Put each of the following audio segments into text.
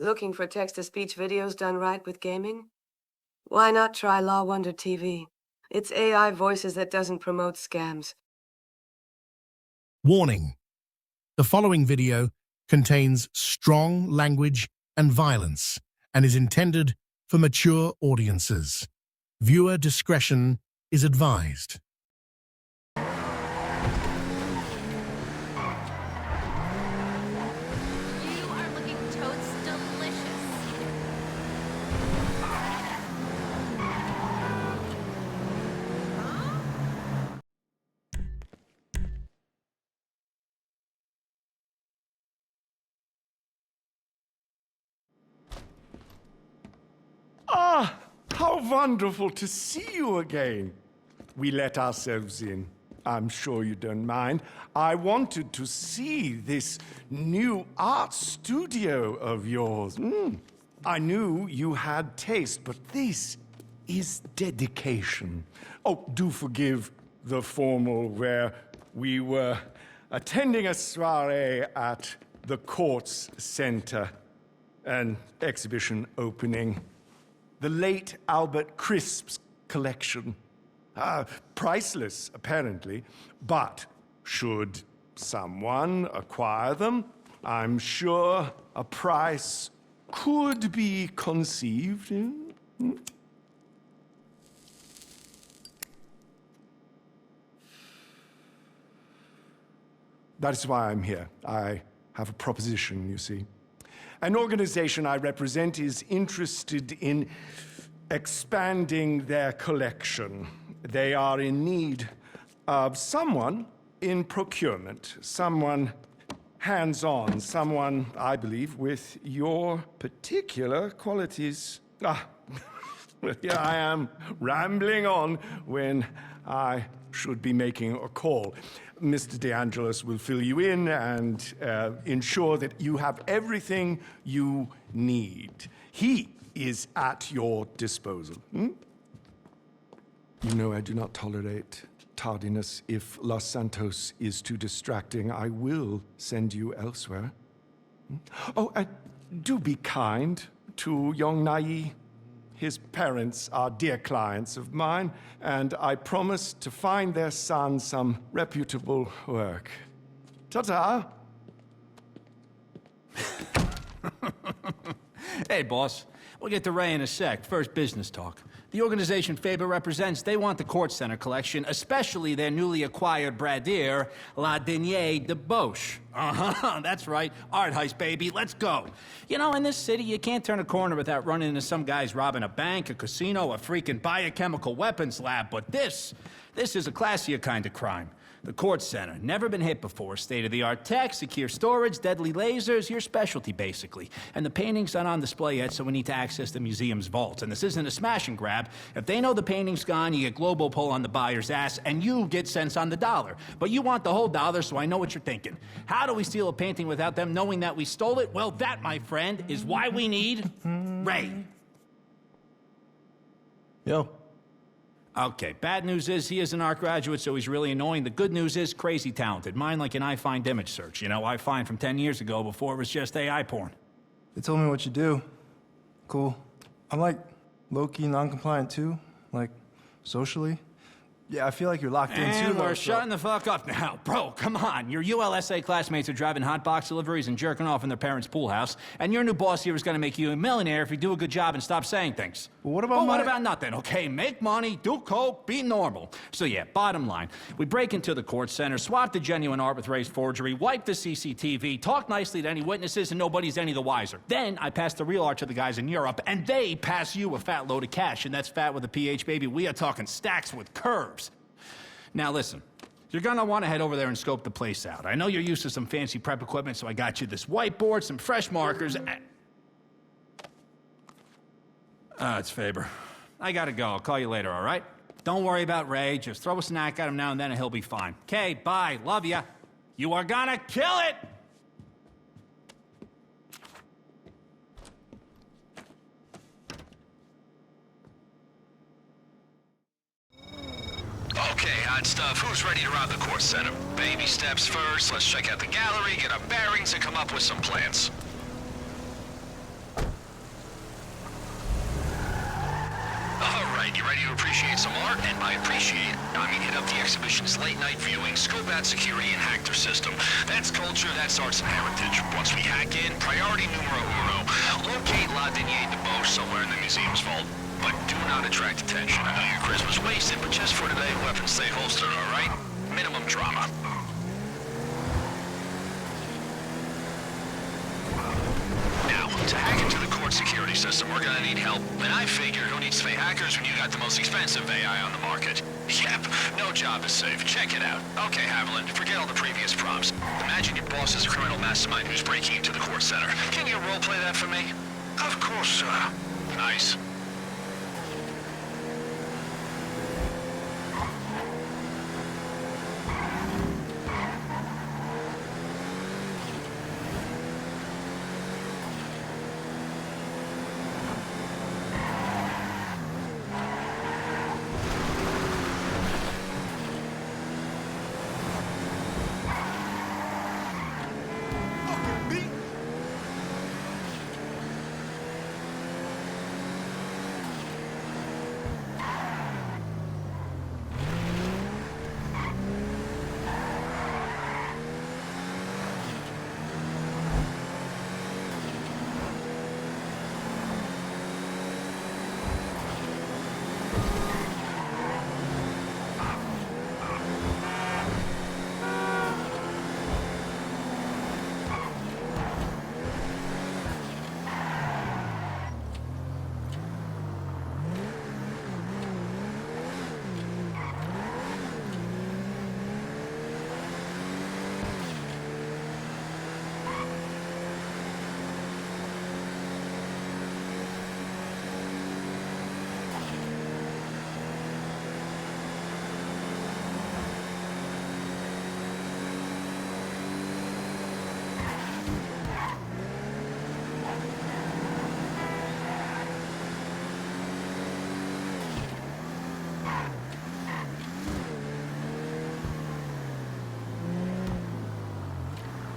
Looking for text-to-speech videos done right with gaming? Why not try WLAW-TV? It's AI voices that doesn't promote scams. Warning: the following video contains strong language and violence and is intended for mature audiences. Viewer discretion is advised. You are looking totes delicious. Ah, how wonderful to see you again. We let ourselves in. I'm sure you don't mind. I wanted to see this new art studio of yours. I knew you had taste, but this is dedication. Oh, do forgive the formal where we were attending a soiree at the Kortz Center, an exhibition opening. The late Albert Crisp's collection. Priceless, apparently, but should someone acquire them, I'm sure a price could be conceived. That is why I'm here. I have a proposition, you see. An organization I represent is interested in expanding their collection. They are in need of someone in procurement, someone hands-on, someone, I believe, with your particular qualities. Here I am, rambling on when I should be making a call. Mr. DeAngelis will fill you in and ensure that you have everything you need. He is at your disposal. You know I do not tolerate tardiness. If Los Santos is too distracting, I will send you elsewhere. Oh, and do be kind to young Nai. His parents are dear clients of mine, and I promise to find their son some reputable work. Ta-ta! Hey, boss. We'll get to Ray in a sec. First, business talk. The organization Faber represents, they want the Kortz Center collection, especially their newly acquired bradir, La Denier de Boche. That's right. Art heist, baby. Let's go. You know, in this city, you can't turn a corner without running into some guys robbing a bank, a casino, a freaking biochemical weapons lab. But this is a classier kind of crime. The Kortz Center, never been hit before. State-of-the-art tech, secure storage, deadly lasers, your specialty, basically. And the painting's not on display yet, so we need to access the museum's vaults. And this isn't a smash and grab. If they know the painting's gone, you get global pull on the buyer's ass, and you get cents on the dollar. But you want the whole dollar, so I know what you're thinking. How do we steal a painting without them knowing that we stole it? Well, that, my friend, is why we need Ray. Yo. Okay, bad news is he is an art graduate, so he's really annoying. The good news is crazy talented. Mine like an iFind image search. You know, iFind from 10 years ago before it was just AI porn. They told me what you do. Cool. I'm like low-key non-compliant too, like socially. Yeah, I feel like you're locked in too. And we're shutting the fuck up now. Bro, come on. Your ULSA classmates are driving hot box deliveries and jerking off in their parents' pool house, and your new boss here is gonna make you a millionaire if you do a good job and stop saying things. Well, what about what about nothing? Okay, make money, do coke, be normal. So yeah, bottom line, we break into the Kortz Center, swap the genuine art with Ray's forgery, wipe the CCTV, talk nicely to any witnesses, and nobody's any the wiser. Then I pass the real art to the guys in Europe, and they pass you a fat load of cash, and that's fat with a PH, baby. We are talking stacks with curves. Now listen, you're gonna wanna head over there and scope the place out. I know you're used to some fancy prep equipment, so I got you this whiteboard, some fresh markers, and... it's Faber. I gotta go. I'll call you later, all right? Don't worry about Ray. Just throw a snack at him now and then and he'll be fine. Okay, bye. Love ya. You are gonna kill it! Okay, hot stuff. Who's ready to rob the Kortz Center? Baby steps first. Let's check out the gallery, get our bearings, and come up with some plans. Ready to appreciate some art? And by appreciate, I mean hit up the exhibition's late-night viewing, scope out security, and hack their system. That's culture, that's arts and heritage. Once we hack in, priority numero uno. Locate WLAW-TV somewhere in the museum's vault. But do not attract attention. I know your Christmas wasted, but just for today, weapons stay holstered, all right? Minimum drama. Now, to hack into the Kortz security system, we're gonna need help. And I figured, who needs to pay hackers when you got the most expensive AI on the market? Yep, no job is safe. Check it out. Okay, Haviland, forget all the previous prompts. Imagine your boss is a criminal mastermind who's breaking into the Kortz Center. Can you roleplay that for me? Of course, sir. Nice.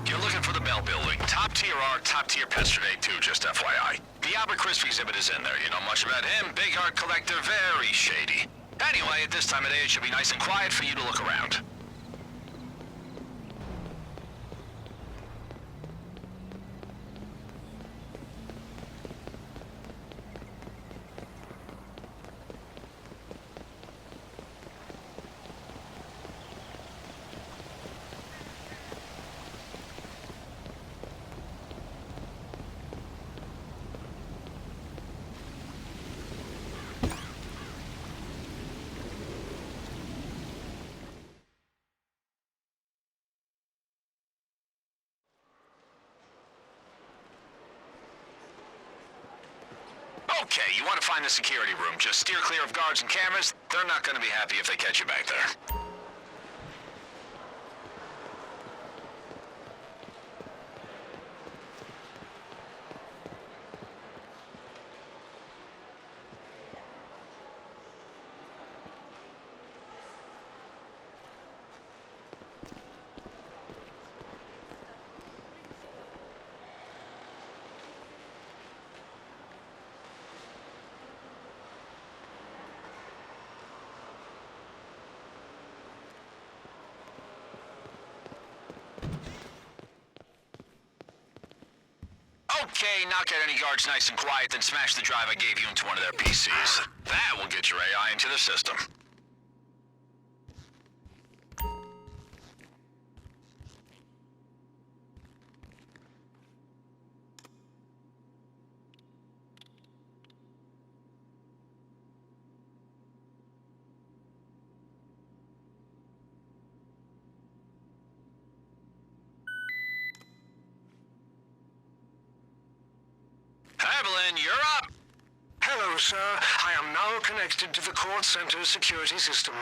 You're looking for the Bell Building. Top tier art, top tier pets today too, just FYI. The Albert Crispy exhibit is in there. You know much about him? Big art collector, very shady. Anyway, at this time of day, it should be nice and quiet for you to look around. Okay, you want to find the security room. Just steer clear of guards and cameras. They're not going to be happy if they catch you back there. Okay, knock out any guards nice and quiet, then smash the drive I gave you into one of their PCs. That will get your AI into the system. Evelyn, you're up! Hello, sir. I am now connected to the Kortz Center's security system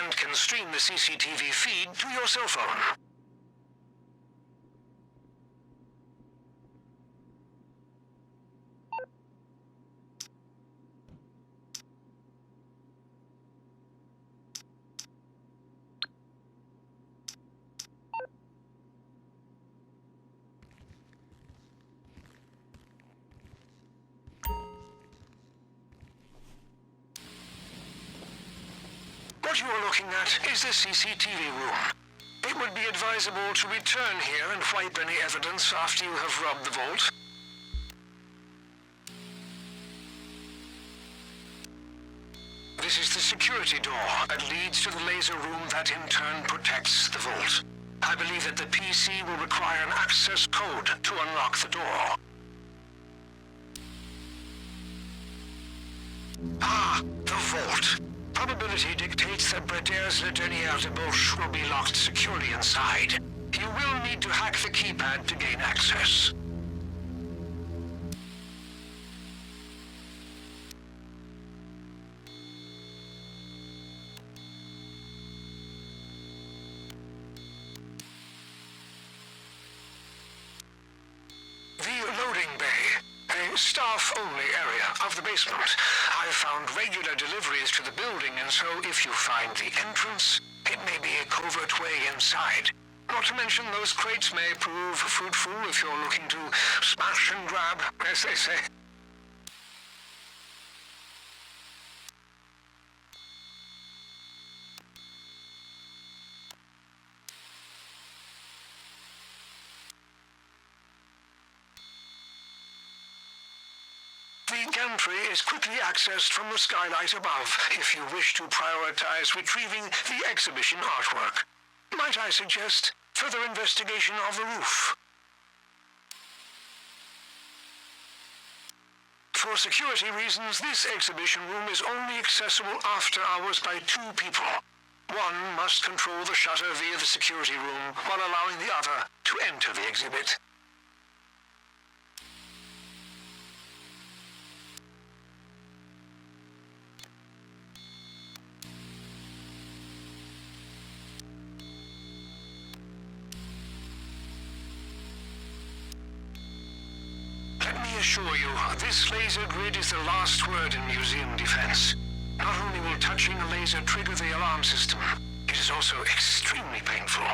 and can stream the CCTV feed to your cell phone. What you are looking at is the CCTV room. It would be advisable to return here and wipe any evidence after you have robbed the vault. This is the security door that leads to the laser room that in turn protects the vault. I believe that the PC will require an access code to unlock the door. Ah, the vault. Probability dictates that Bradaire's Le Dernier Debauche will be locked securely inside. You will need to hack the keypad to gain access. Staff-only area of the basement. I've found regular deliveries to the building, and so if you find the entrance, it may be a covert way inside. Not to mention those crates may prove fruitful if you're looking to smash and grab, as they say. The gantry is quickly accessed from the skylight above if you wish to prioritize retrieving the exhibition artwork. Might I suggest further investigation of the roof? For security reasons, this exhibition room is only accessible after hours by 2 people. One must control the shutter via the security room while allowing the other to enter the exhibit. Let me assure you, this laser grid is the last word in museum defense. Not only will touching a laser trigger the alarm system, it is also extremely painful.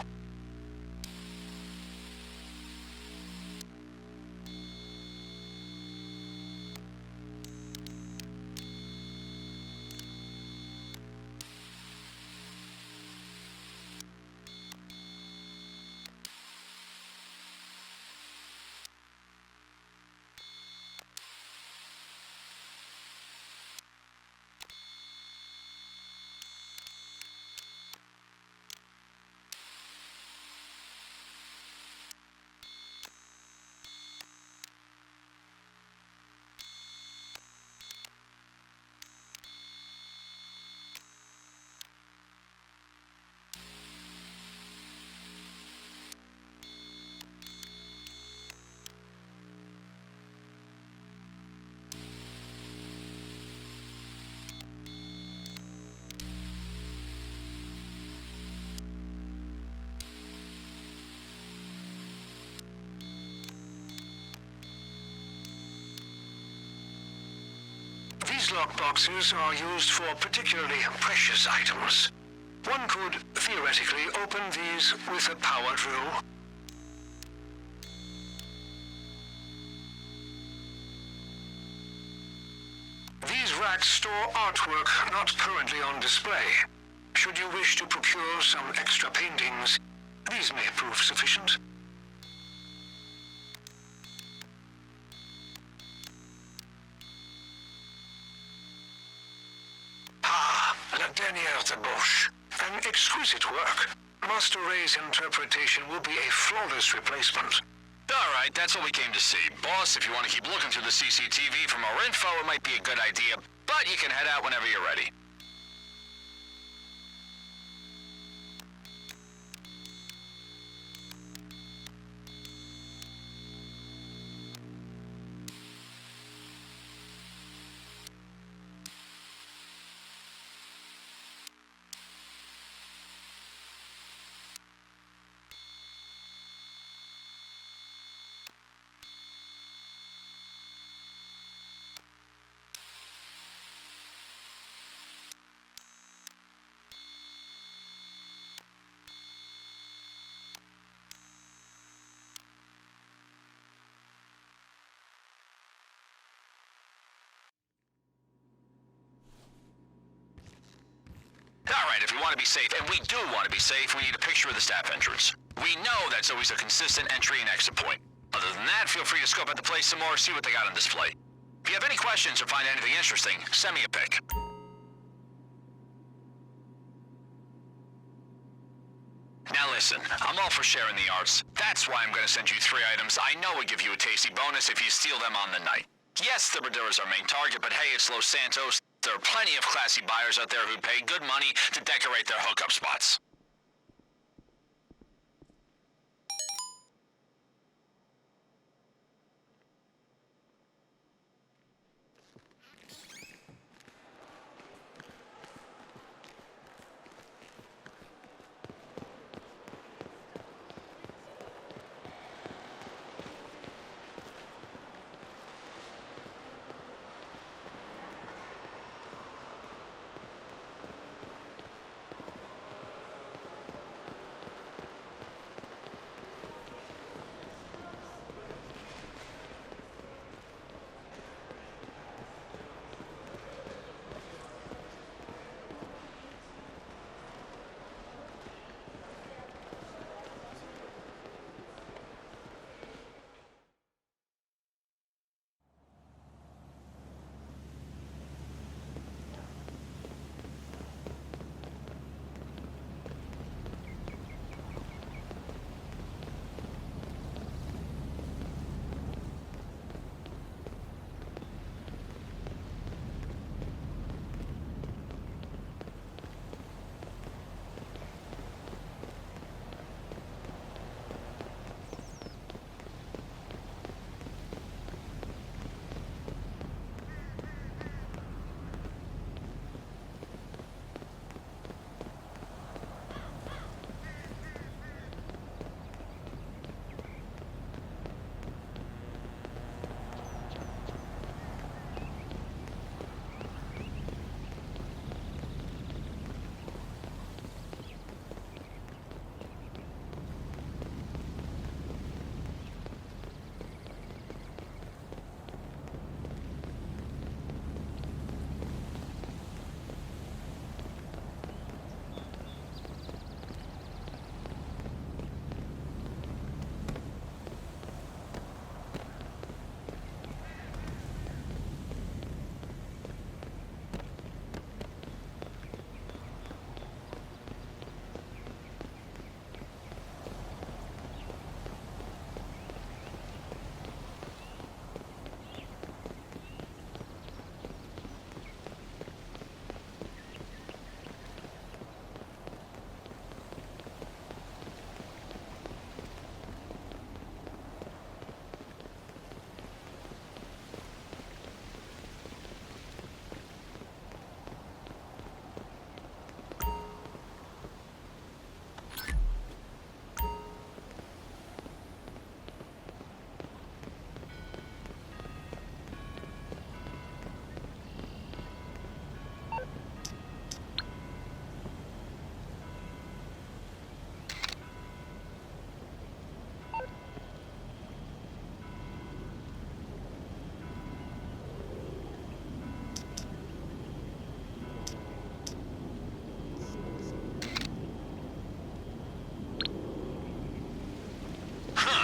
These lockboxes are used for particularly precious items. One could theoretically open these with a power drill. These racks store artwork not currently on display. Should you wish to procure some extra paintings, these may prove sufficient. La Dernière Debauche. An exquisite work. Master Ray's interpretation will be a flawless replacement. All right, that's what we came to see. Boss, if you want to keep looking through the CCTV for more info, it might be a good idea, but you can head out whenever you're ready. All right, if you want to be safe, and we do want to be safe, we need a picture of the staff entrance. We know that's always a consistent entry and exit point. Other than that, feel free to scope out the place some more, see what they got on display. If you have any questions or find anything interesting, send me a pic. Now listen, I'm all for sharing the arts. That's why I'm gonna send you 3 items I know would give you a tasty bonus if you steal them on the night. Yes, the Madeira's our main target, but hey, it's Los Santos. There are plenty of classy buyers out there who'd pay good money to decorate their hookup spots.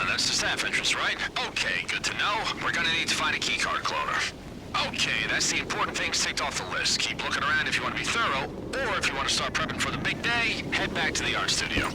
That's the staff entrance, right? Okay, good to know. We're gonna need to find a keycard cloner. Okay, that's the important things ticked off the list. Keep looking around if you want to be thorough, or if you want to start prepping for the big day, head back to the art studio.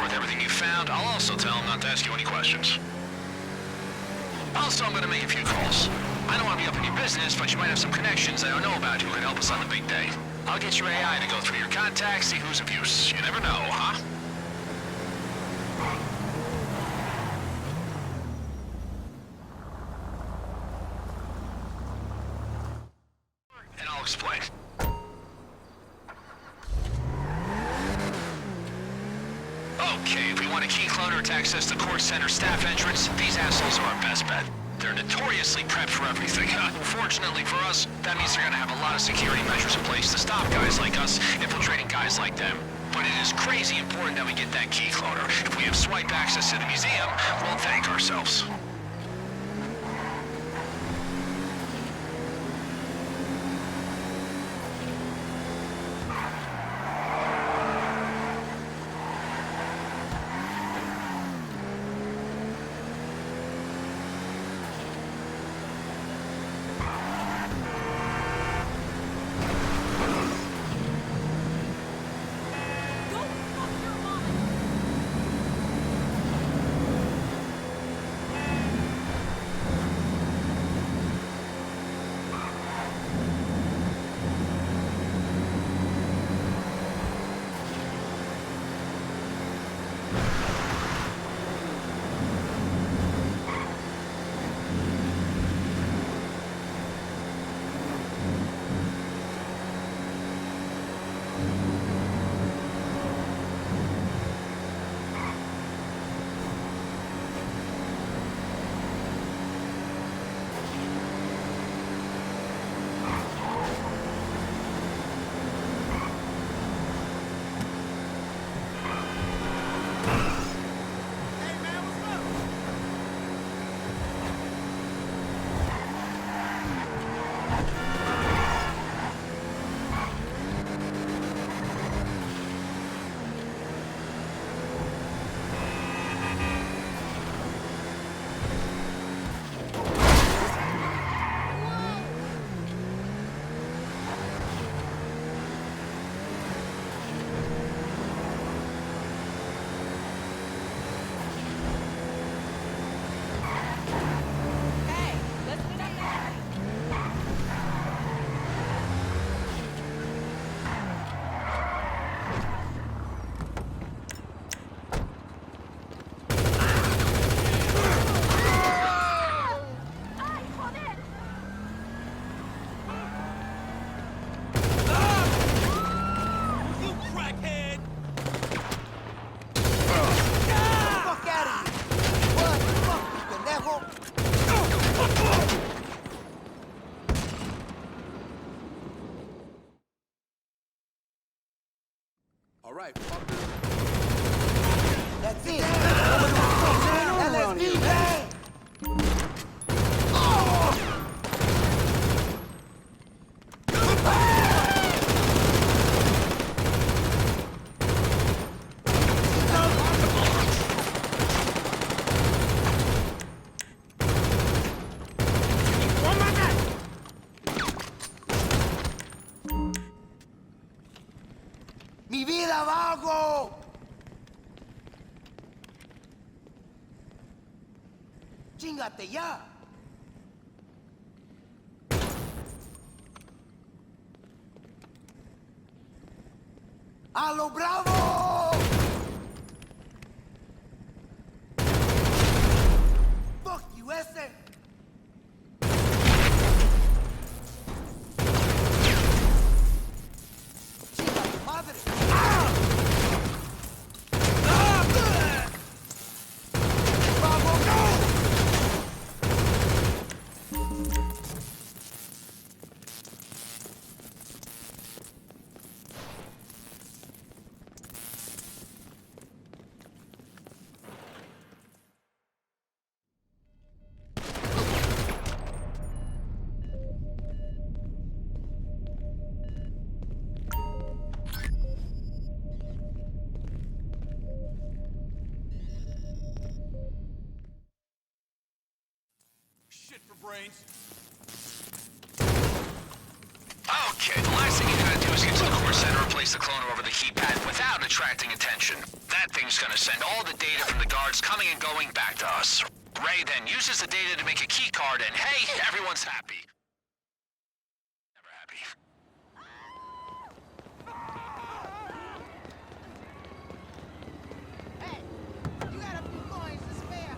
with everything you found, I'll also tell him not to ask you any questions. Also, I'm gonna make a few calls. I don't want to be up in your business, but you might have some connections I don't know about who could help us on the big day. I'll get your AI to go through your contacts, see who's of use. You never know, huh? And I'll explain. Okay, if we want a key cloner to access the Kortz Center staff entrance, these assholes are our best bet. They're notoriously prepped for everything. Fortunately for us, that means they're gonna have a lot of security measures in place to stop guys like us infiltrating guys like them. But it is crazy important that we get that key cloner. If we have swipe access to the museum, we'll thank ourselves. All right, fucker. That's it. Now let's do that. ¡Mi vida, vago! ¡Chíngate ya! ¡A lo bravo! ¡Fuck you, ese! Shit for brains. Okay, the last thing you gotta do is guys get to the Kortz Center and place the cloner over the keypad without attracting attention. That thing's gonna send all the data from the guards coming and going back to us. Ray then uses the data to make a key card and hey, everyone's happy. Never happy. Hey, you got a few coins to spare.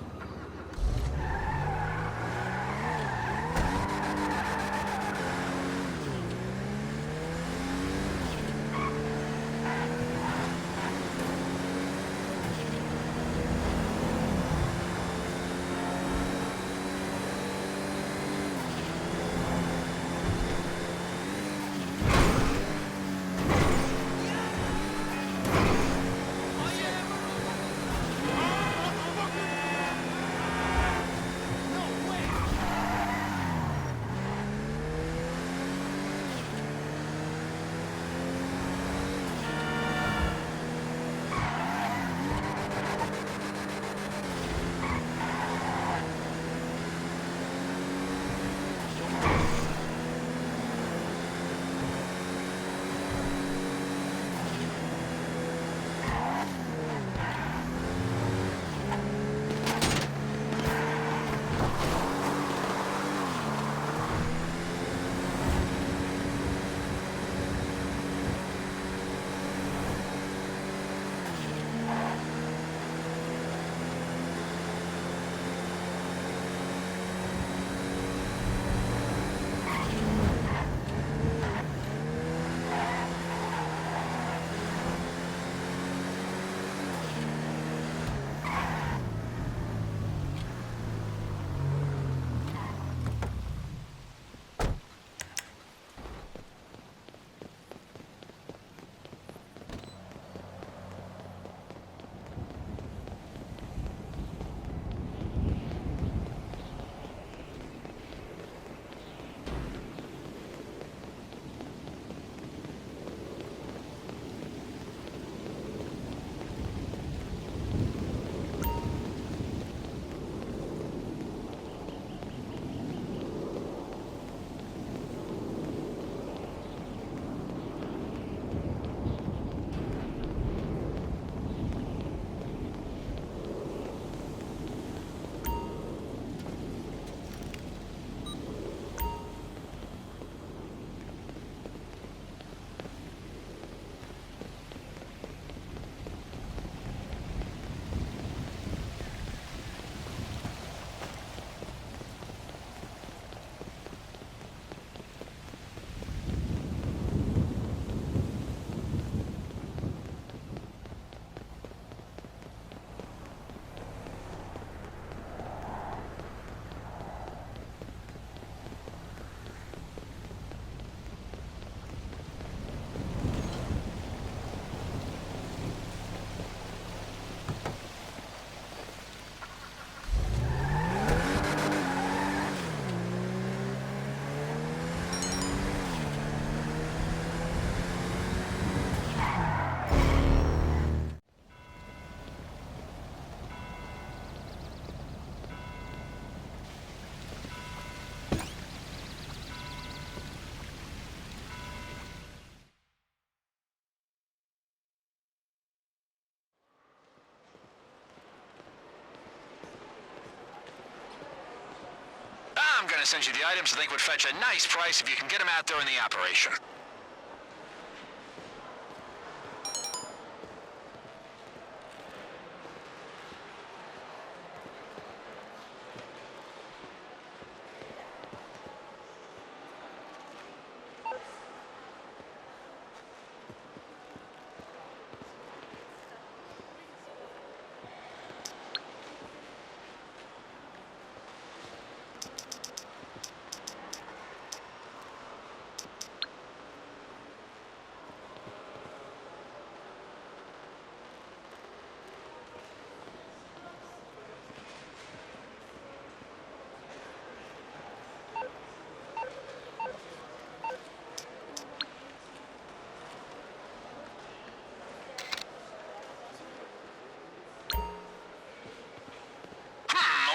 I'm gonna send you the items I think would fetch a nice price if you can get them out during the operation.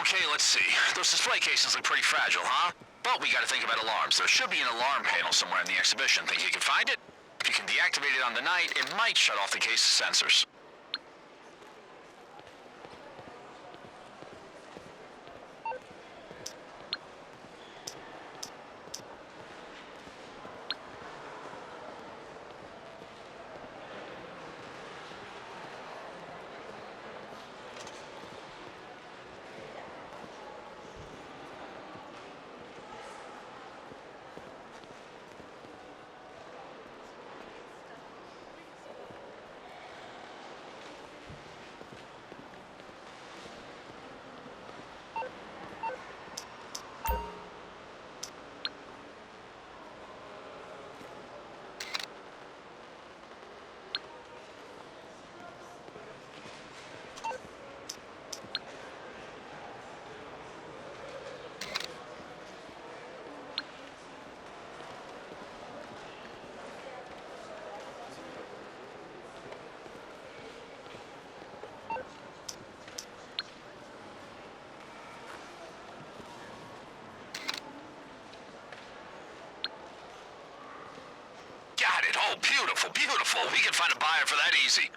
Okay, let's see. Those display cases look pretty fragile, huh? But we gotta think about alarms. There should be an alarm panel somewhere in the exhibition. Think you can find it? If you can activate it on the night, it might shut off the case's sensors. Got it. Oh, beautiful, beautiful. We can find a buyer for that easy.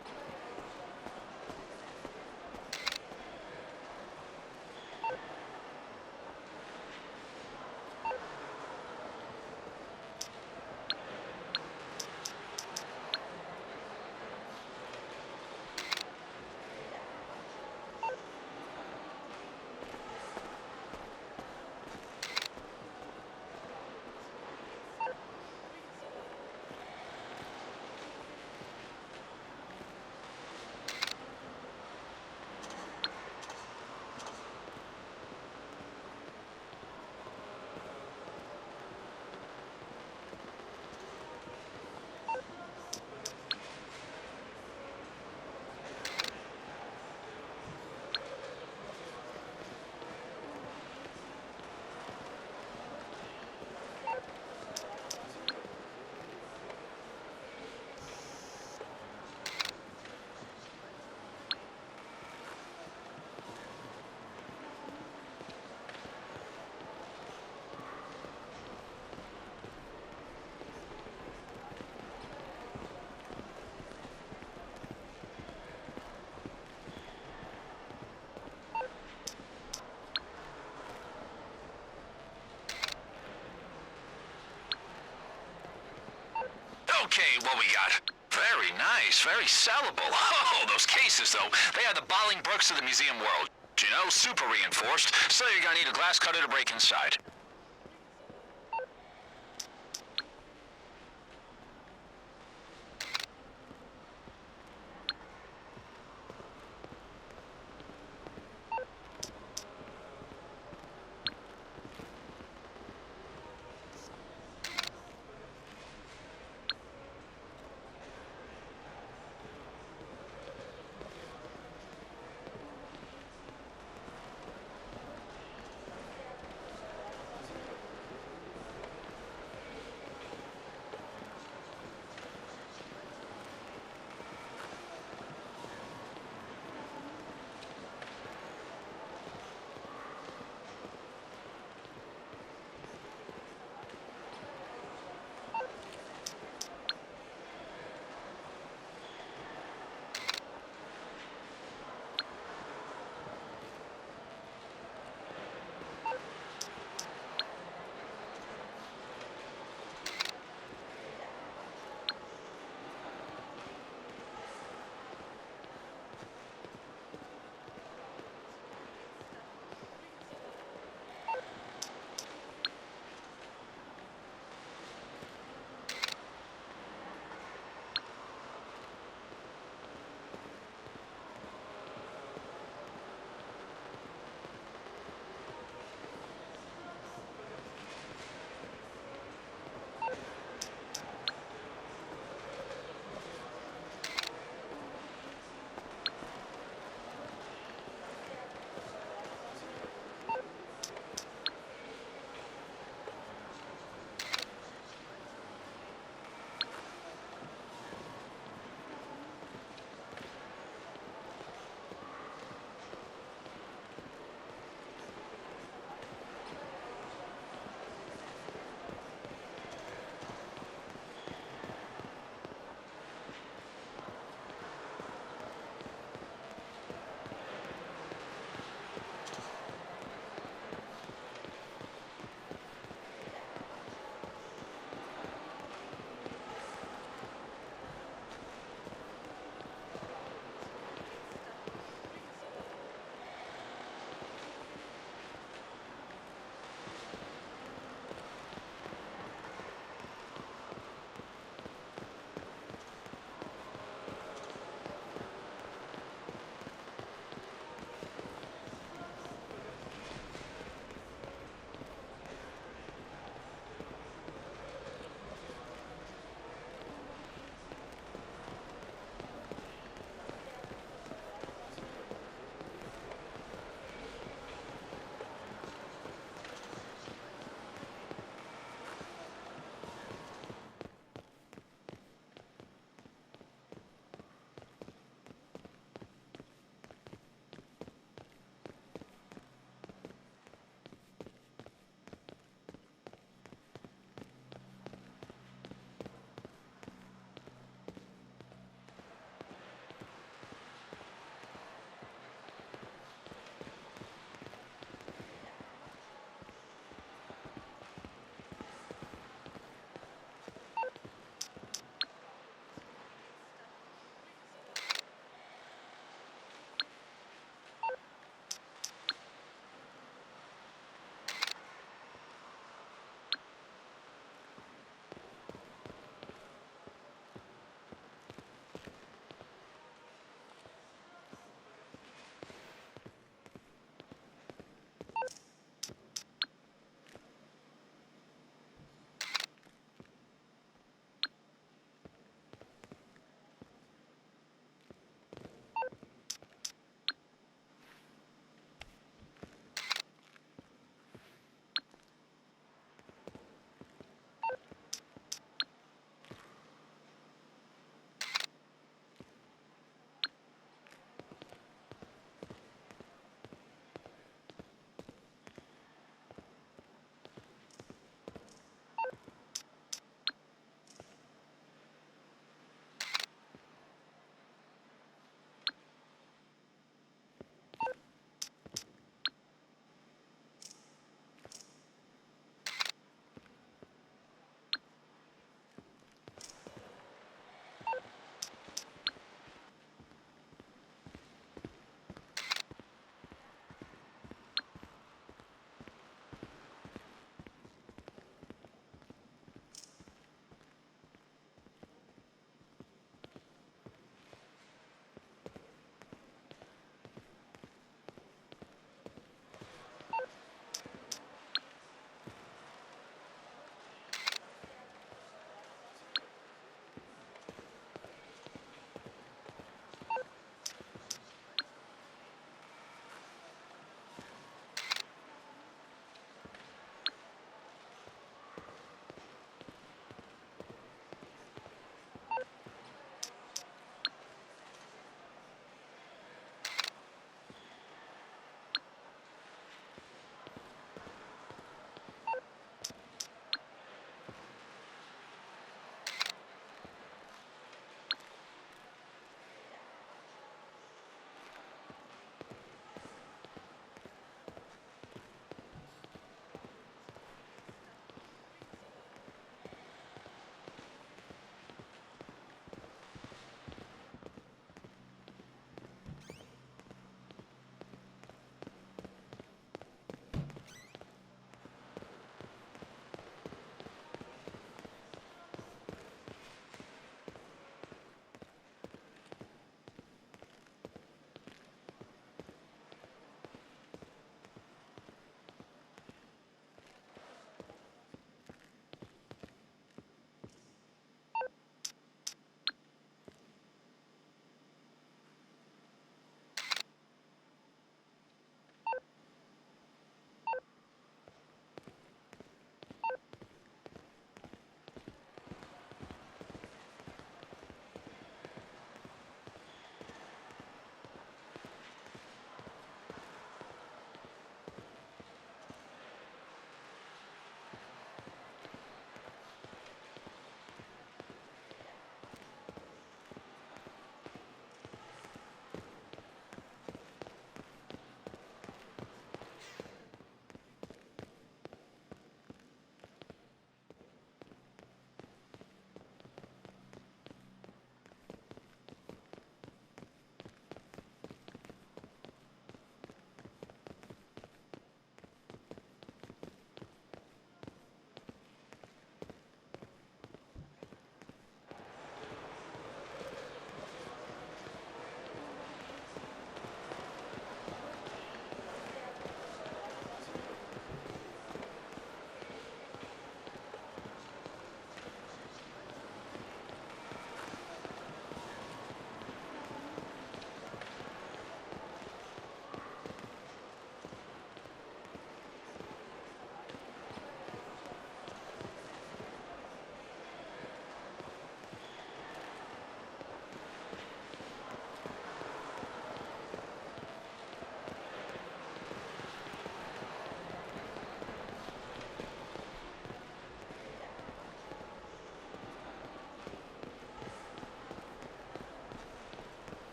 Okay, what we got? Very nice, very sellable. Oh, those cases, though, they are the Bollingbrooks of the museum world. You know, super reinforced, so you're gonna need a glass cutter to break inside.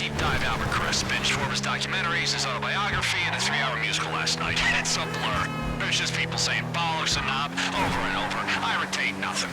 deep dive Albert Chris. Binged Forbes documentaries, his autobiography, and a 3-hour musical last night. It's a blur. There's just people saying bollocks and knob over and over. I retain nothing.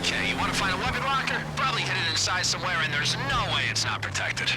Okay, you want to find a weapon locker? Probably hidden inside somewhere, and there's no way it's not protected.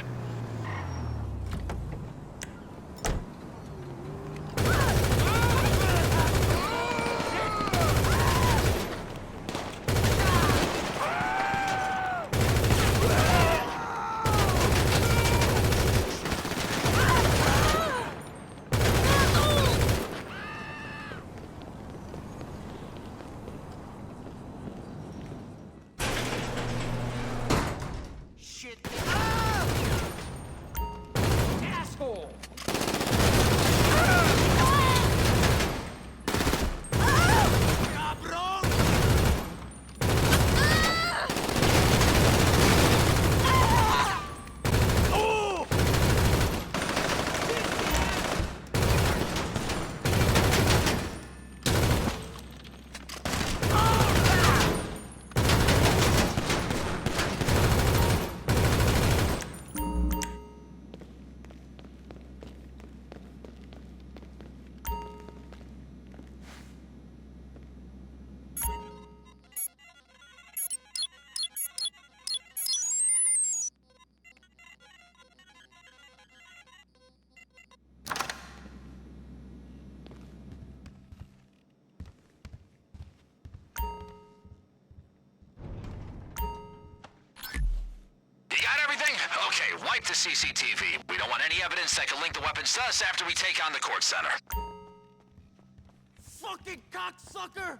Okay, wipe the CCTV. We don't want any evidence that could link the weapons to us after we take on the Kortz Center. Fucking cocksucker!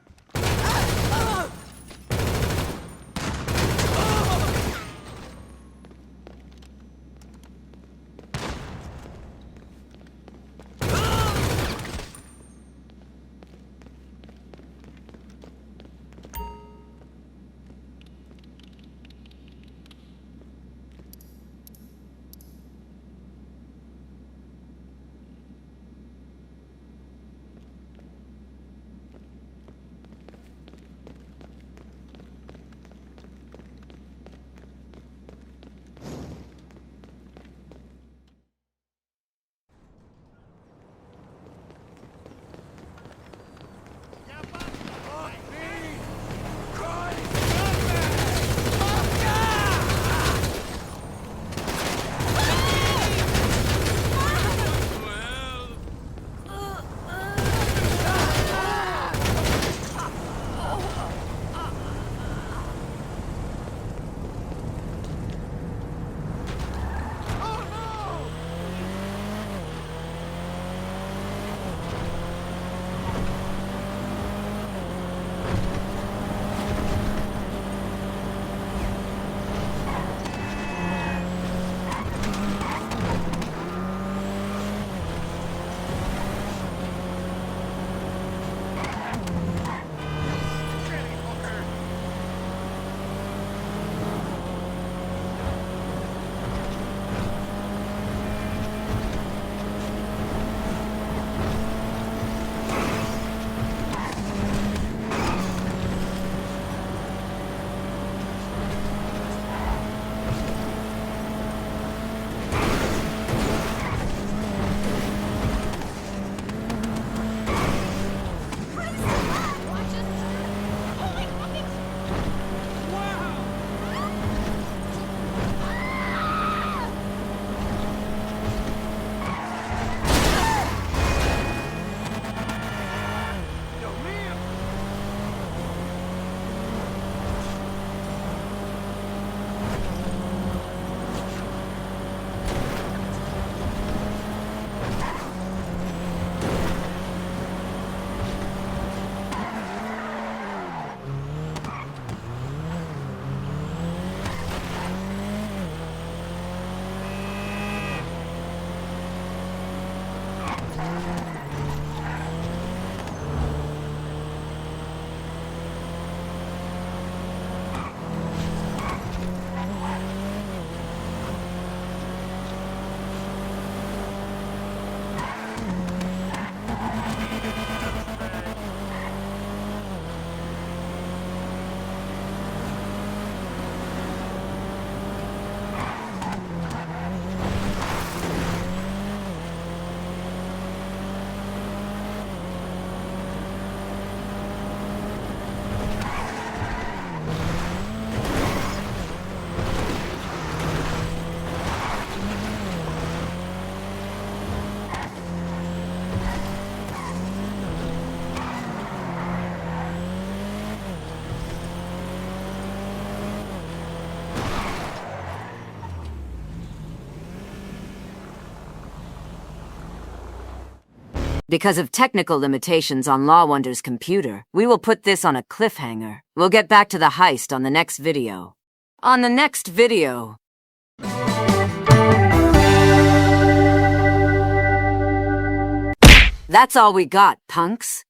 Because of technical limitations on Law Wonder's computer, we will put this on a cliffhanger. We'll get back to the heist on the next video. On the next video. That's all we got, punks.